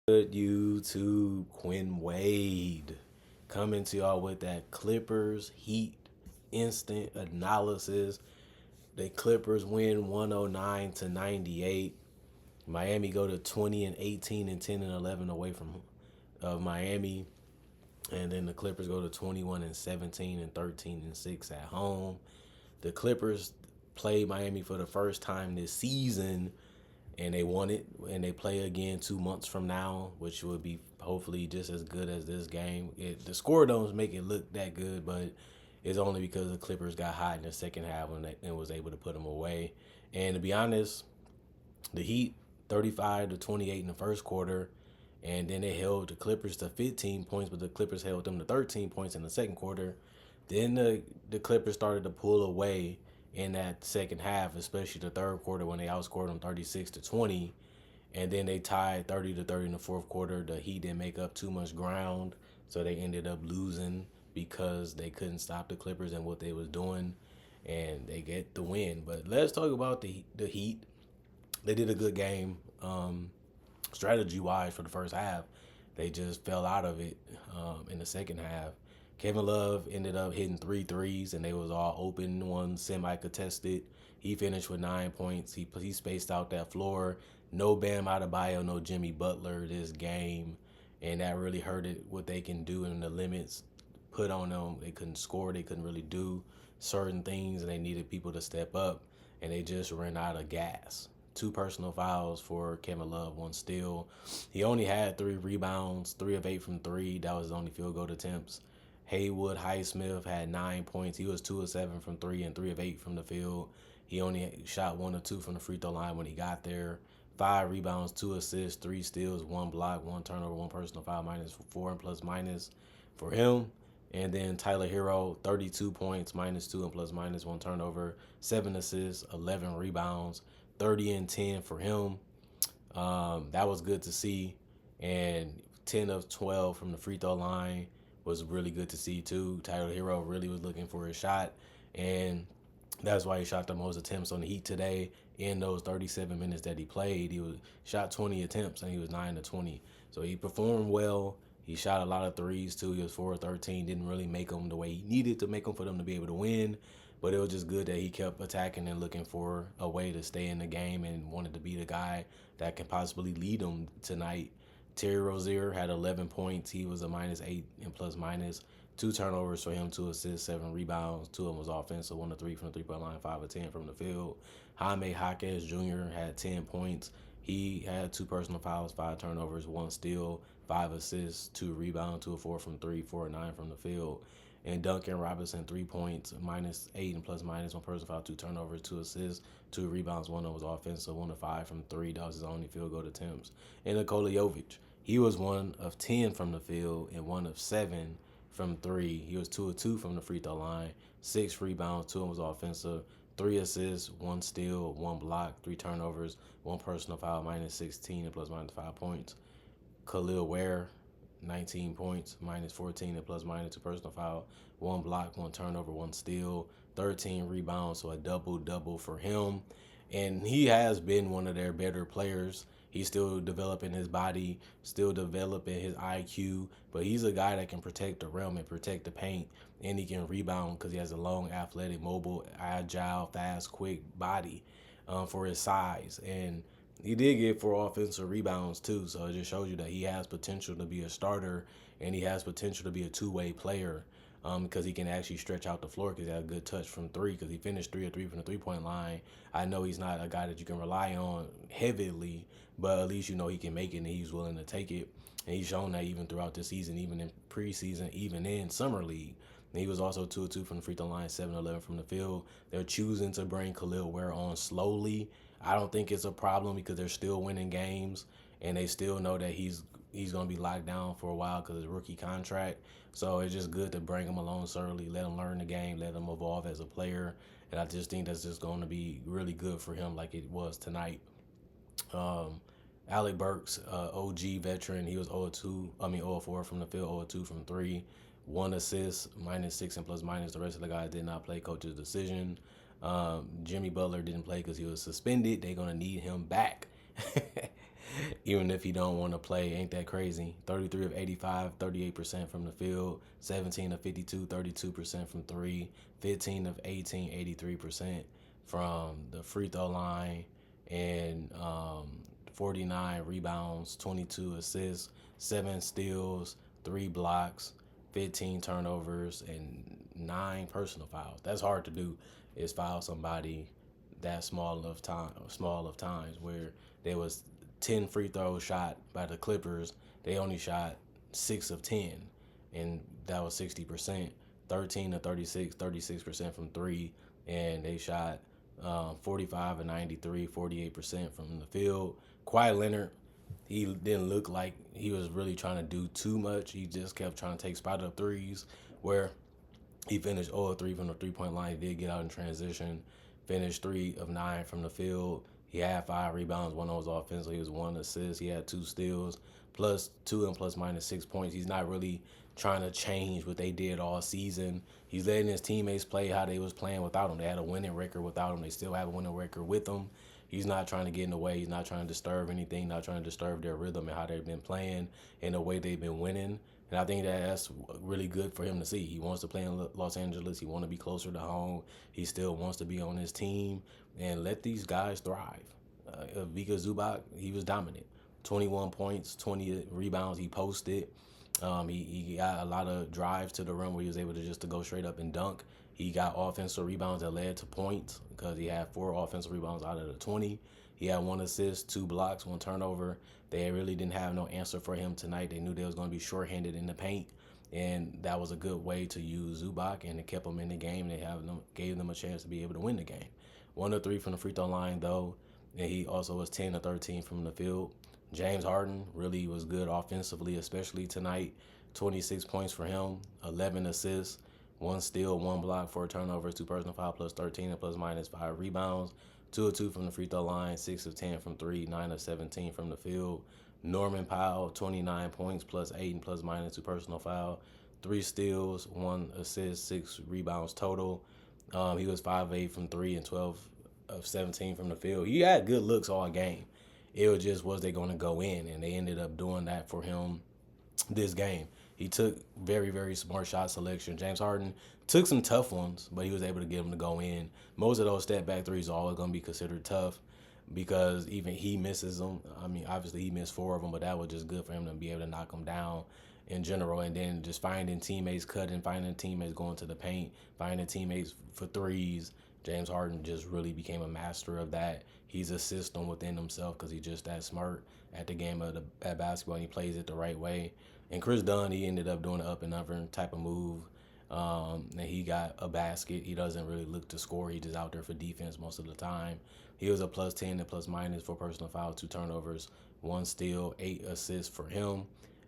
Good YouTube, Quinn Wade coming to y'all with that Clippers Heat instant analysis. The Clippers win 109 to 98. Miami go to 20 and 18 and 10 and 11 away from Miami, and then the Clippers go to 21 and 17 and 13 and 6 at home. The Clippers played Miami for the first time this season and they won it, and they play again 2 months from now, which will be hopefully just as good as this game. The score don't make it look that good, but it's only because the Clippers got hot in the second half and was able to put them away. And to be honest, the Heat 35 to 28 in the first quarter, and then they held the Clippers to 15 points, but the Clippers held them to 13 points in the second quarter. Then the Clippers started to pull away in that second half, especially the third quarter when they outscored them 36 to 20. And then they tied 30 to 30 in the fourth quarter. The Heat didn't make up too much ground, so they ended up losing because they couldn't stop the Clippers and what they was doing, and they get the win. But let's talk about the Heat. They did a good game, strategy wise for the first half. They just fell out of it in the second half. Kevin Love ended up hitting 3 threes, and they was all open, one semi-contested. He finished with 9 points. He spaced out that floor. No Bam Adebayo, no Jimmy Butler this game, and that really hurted what they can do in the limits put on them. They couldn't score. They couldn't really do certain things, and they needed people to step up, and they just ran out of gas. 2 personal fouls for Kevin Love, 1 steal. He only had 3 rebounds, 3 of 8 from three. That was his only field goal attempts. Haywood Highsmith had 9 points. He was 2 of 7 from three and 3 of 8 from the field. He only shot 1 of 2 from the free throw line when he got there. 5 rebounds, 2 assists, 3 steals, 1 block, 1 turnover, 1 personal foul, -4 and plus minus for him. And then Tyler Hero, 32 points, -2 and plus minus, 1 turnover, 7 assists, 11 rebounds, 30 and 10 for him. That was good to see. And 10 of 12 from the free throw line was really good to see too. Tyler Hero really was looking for his shot, and that's why he shot the most attempts on the Heat today. In those 37 minutes that he played, shot 20 attempts and he was 9 to 20. So he performed well. He shot a lot of threes too. He was 4 of 13. Didn't really make them the way he needed to make them for them to be able to win. But it was just good that he kept attacking and looking for a way to stay in the game and wanted to be the guy that can possibly lead them tonight. Terry Rozier had 11 points. He was a -8 and plus minus. 2 turnovers for him, 2 assists, 7 rebounds. 2 of them was offensive, 1 of 3 from the three-point line, 5 of 10 from the field. Jaime Jaquez Jr. had 10 points. He had 2 personal fouls, 5 turnovers, 1 steal, 5 assists, 2 rebounds, 2 of 4 from three, 4 of 9 from the field. And Duncan Robinson, 3 points, -8 and plus minus, 1 personal foul, 2 turnovers, 2 assists, 2 rebounds, 1 of was offensive, 1 of 5 from three. That was his only field goal attempts. And Nikola Jovic, he was 1 of 10 from the field and 1 of 7 from three. He was 2 of 2 from the free throw line, 6 rebounds, 2 of them was offensive, 3 assists, 1 steal, 1 block, 3 turnovers, 1 personal foul, -16 and plus minus 5 points. Khalil Ware, 19 points, -14 and plus minus 2 personal foul, 1 block, 1 turnover, 1 steal, 13 rebounds, so a double-double for him. And he has been one of their better players. He's still developing his body, still developing his IQ, but he's a guy that can protect the rim and protect the paint, and he can rebound because he has a long, athletic, mobile, agile, fast, quick body for his size. And he did get 4 offensive rebounds too, so it just shows you that he has potential to be a starter, and he has potential to be a two-way player because he can actually stretch out the floor because he has a good touch from three because he finished 3 of 3 from the three-point line. I know he's not a guy that you can rely on heavily, but at least you know he can make it and he's willing to take it. And he's shown that even throughout the season, even in preseason, even in summer league. And he was also 2 of 2 from the free throw line, 7 of 11 from the field. They're choosing to bring Khalil Ware on slowly. I don't think it's a problem because they're still winning games and they still know that he's going to be locked down for a while because of his rookie contract. So it's just good to bring him along slowly, let him learn the game, let him evolve as a player. And I just think that's just going to be really good for him like it was tonight. Alec Burks, OG veteran, he was 0 of 4 from the field, 0 of 2 from three, 1 assist, -6 and plus minus. The rest of the guys did not play. Coach's decision. Jimmy Butler didn't play because he was suspended. They're gonna need him back. Even if he don't want to play, ain't that crazy? 33 of 85, 38% from the field, 17 of 52, 32% from three, 15 of 18, 83% from the free throw line, and 49 rebounds, 22 assists, 7 steals, 3 blocks, 15 turnovers, and 9 personal fouls. That's hard to do, is foul somebody that small of times where there was 10 free throws shot by the Clippers. They only shot 6 of 10, and that was 60%. 13 to 36, 36% from three, and they shot 45 and 93, 48% from the field. Kawhi Leonard, he didn't look like he was really trying to do too much. He just kept trying to take spot up threes, where he finished 0 of 3 from the three-point line. He did get out in transition, finished 3 of 9 from the field. He had 5 rebounds, 1 was offensive. He was 1 assist. He had 2 steals, plus 2 and plus minus 6 points. He's not really trying to change what they did all season. He's letting his teammates play how they was playing without him. They had a winning record without him. They still have a winning record with him. He's not trying to get in the way. He's not trying to disturb anything, not trying to disturb their rhythm and how they've been playing and the way they've been winning. And I think that's really good for him to see. He wants to play in Los Angeles. He wants to be closer to home. He still wants to be on his team and let these guys thrive. Vika Zubac, he was dominant. 21 points, 20 rebounds he posted. He got a lot of drives to the rim where he was able to just to go straight up and dunk. He got offensive rebounds that led to points because he had 4 offensive rebounds out of the 20. He had 1 assist, 2 blocks, 1 turnover. They really didn't have no answer for him tonight. They knew they was going to be shorthanded in the paint, and that was a good way to use Zubac, and it kept them in the game. Gave them a chance to be able to win the game. 1 of 3 from the free throw line, though, and he also was 10 of 13 from the field. James Harden really was good offensively, especially tonight. 26 points for him, 11 assists, 1 steal, 1 block, 4 turnovers, 2 personal foul, plus 13 and plus minus 5 rebounds. 2 of 2 from the free throw line, 6 of 10 from 3, 9 of 17 from the field. Norman Powell, 29 points, plus 8 and plus minus 2 personal foul, 3 steals, 1 assist, 6 rebounds total. He was 5 of 8 from 3 and 12 of 17 from the field. He had good looks all game. It was just, was they going to go in? And they ended up doing that for him this game. He took very, very smart shot selection. James Harden took some tough ones, but he was able to get them to go in. Most of those step back threes are always going to be considered tough because even he misses them. I mean, obviously he missed 4 of them, but that was just good for him to be able to knock them down in general. And then just finding teammates cutting, finding teammates going to the paint, finding teammates for threes. James Harden just really became a master of that. He's a system within himself because he's just that smart at the game of at basketball, and he plays it the right way. And Chris Dunn, he ended up doing an up and over type of move. And he got a basket. He doesn't really look to score. He's just out there for defense most of the time. He was a plus 10 and plus minus for personal foul, 2 turnovers, 1 steal, 8 assists for him.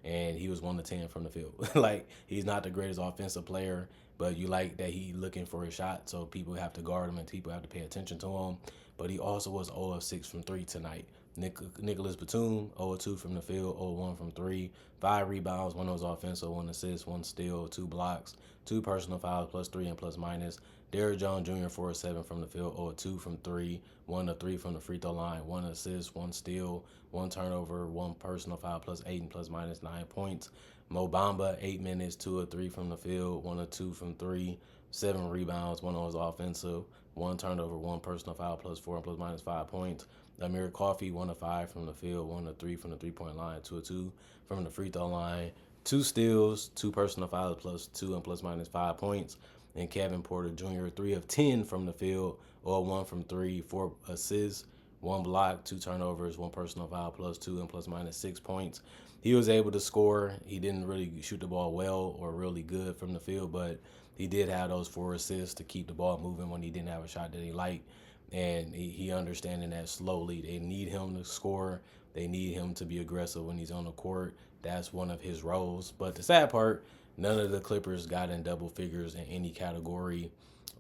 And he was 1 to 10 from the field. Like, he's not the greatest offensive player, but you like that he looking for a shot, so people have to guard him and people have to pay attention to him. But he also was 0 of 6 from 3 tonight. Nicholas Batum, 0 of 2 from the field, 0 of 1 from 3, 5 rebounds, 1 was offensive, 1 assist, 1 steal, 2 blocks, 2 personal fouls, plus 3 and plus minus. Derrick Jones Jr., 4 of 7 from the field, 0 of 2 from 3, 1 of 3 from the free throw line, 1 assist, 1 steal, 1 turnover, 1 personal foul, plus 8 and plus minus 9 points. Mo Bamba, 8 minutes, 2 of 3 from the field, 1 of 2 from 3, 7 rebounds, 1 was offensive, 1 turnover, 1 personal foul, plus 4 and plus minus 5 points. Amir Coffey, 1 of 5 from the field, 1 of 3 from the 3-point line, 2 of 2 from the free throw line, 2 steals, 2 personal fouls, plus 2 and plus minus 5 points. And Kevin Porter Jr., 3 of 10 from the field, or 1 from 3, 4 assists, 1 block, 2 turnovers, 1 personal foul, plus 2 and plus minus 6 points. He was able to score. He didn't really shoot the ball well or really good from the field, but he did have those 4 assists to keep the ball moving when he didn't have a shot that he liked. And he understanding that slowly. They need him to score. They need him to be aggressive when he's on the court. That's one of his roles. But the sad part, none of the Clippers got in double figures in any category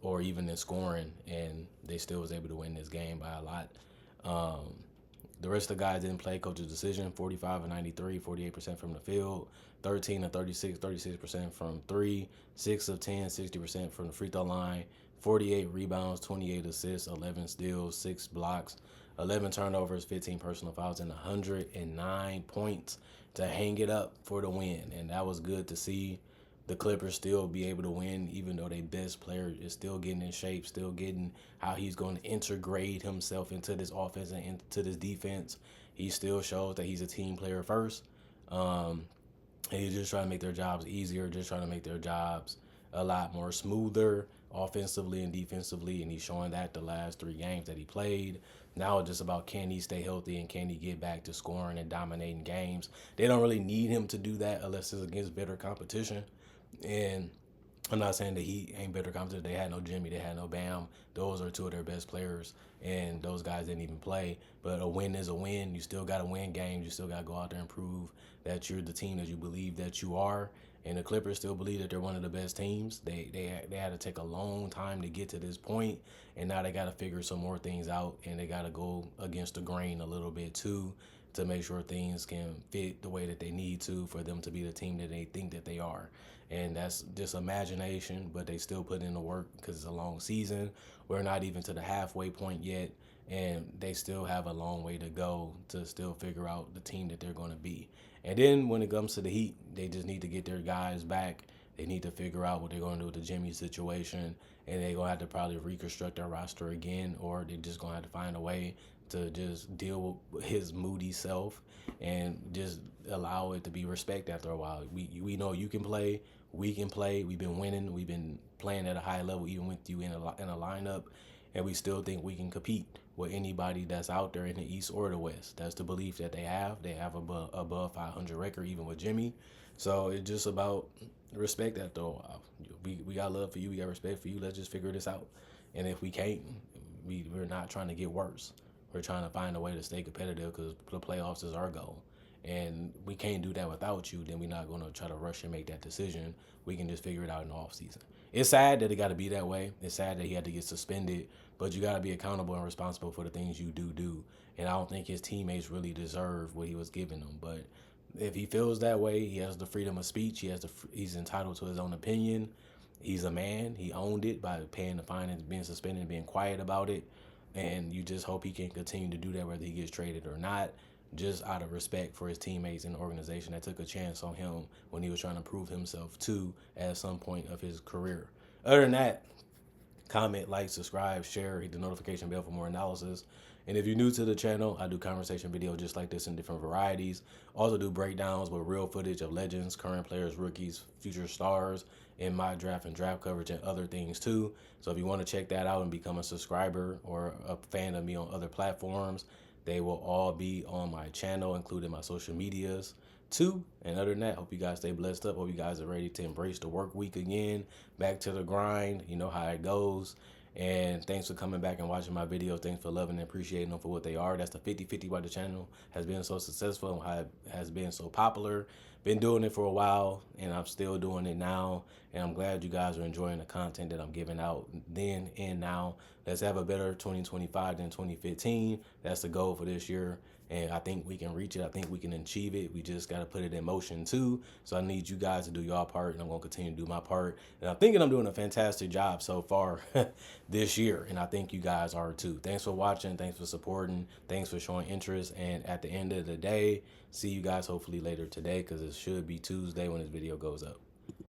or even in scoring, and they still was able to win this game by a lot. The rest of the guys didn't play. Coach's decision, 45 of 93, 48% from the field, 13 of 36, 36% from 3, 6 of 10, 60% from the free throw line, 48 rebounds, 28 assists, 11 steals, 6 blocks, 11 turnovers, 15 personal fouls, and 109 points to hang it up for the win. And that was good to see the Clippers still be able to win, even though their best player is still getting in shape, still getting how he's going to integrate himself into this offense and into this defense. He still shows that he's a team player first. And he's just trying to make their jobs easier, just trying to make their jobs a lot more smoother offensively and defensively. And he's showing that the last 3 games that he played. Now it's just about, can he stay healthy and can he get back to scoring and dominating games. They don't really need him to do that unless it's against better competition. And I'm not saying that he ain't better competition. They had no Jimmy, they had no Bam. Those are 2 of their best players, and those guys didn't even play. But a win is a win. You still got to win games. You still got to go out there and prove that you're the team that you believe that you are. And the Clippers still believe that they're one of the best teams. They had to take a long time to get to this point, and now they got to figure some more things out, and they got to go against the grain a little bit too to make sure things can fit the way that they need to for them to be the team that they think that they are. And that's just imagination, but they still put in the work because it's a long season. We're not even to the halfway point yet, and they still have a long way to go to still figure out the team that they're going to be. And then when it comes to the Heat, they just need to get their guys back. They need to figure out what they're going to do with the Jimmy situation, and they're going to have to probably reconstruct their roster again, or they're just going to have to find a way to just deal with his moody self and just allow it to be respect after a while. We know you can play. We can play. We've been winning. We've been playing at a high level, even with you in a lineup, and we still think we can compete with anybody that's out there in the East or the West. That's the belief that they have. They have above 500 record, even with Jimmy. So it's just about respect after a while. We got love for you. We got respect for you. Let's just figure this out. And if we can't, we're not trying to get worse. We're trying to find a way to stay competitive because the playoffs is our goal. And we can't do that without you, then we're not going to try to rush and make that decision. We can just figure it out in the offseason. It's sad that it got to be that way. It's sad that he had to get suspended, but you got to be accountable and responsible for the things you do. And I don't think his teammates really deserve what he was giving them. But if he feels that way, he has the freedom of speech. He's entitled to his own opinion. He's a man. He owned it by paying the fine and being suspended and being quiet about it. And you just hope he can continue to do that whether he gets traded or not, just out of respect for his teammates and the organization that took a chance on him when he was trying to prove himself too at some point of his career. Other than that, comment, like, subscribe, share, hit the notification bell for more analysis. And if you're new to the channel, I do conversation videos just like this in different varieties. Also do breakdowns with real footage of legends, current players, rookies, future stars, in my draft and draft coverage and other things too. So if you want to check that out and become a subscriber or a fan of me on other platforms, they will all be on my channel, including my social medias too. And other than that, hope you guys stay blessed up. Hope you guys are ready to embrace the work week again. Back to the grind. You know how it goes. And thanks for coming back and watching my videos. Thanks for loving and appreciating them for what they are. That's the 50/50 why the channel has been so successful and why it has been so popular. Been doing it for a while, and I'm still doing it now. And I'm glad you guys are enjoying the content that I'm giving out then and now. Let's have a better 2025 than 2015. That's the goal for this year. And I think we can reach it. I think we can achieve it. We just got to put it in motion too. So I need you guys to do your part, and I'm going to continue to do my part. And I'm thinking I'm doing a fantastic job so far this year, and I think you guys are too. Thanks for watching. Thanks for supporting. Thanks for showing interest. And at the end of the day, see you guys hopefully later today because it should be Tuesday when this video goes up.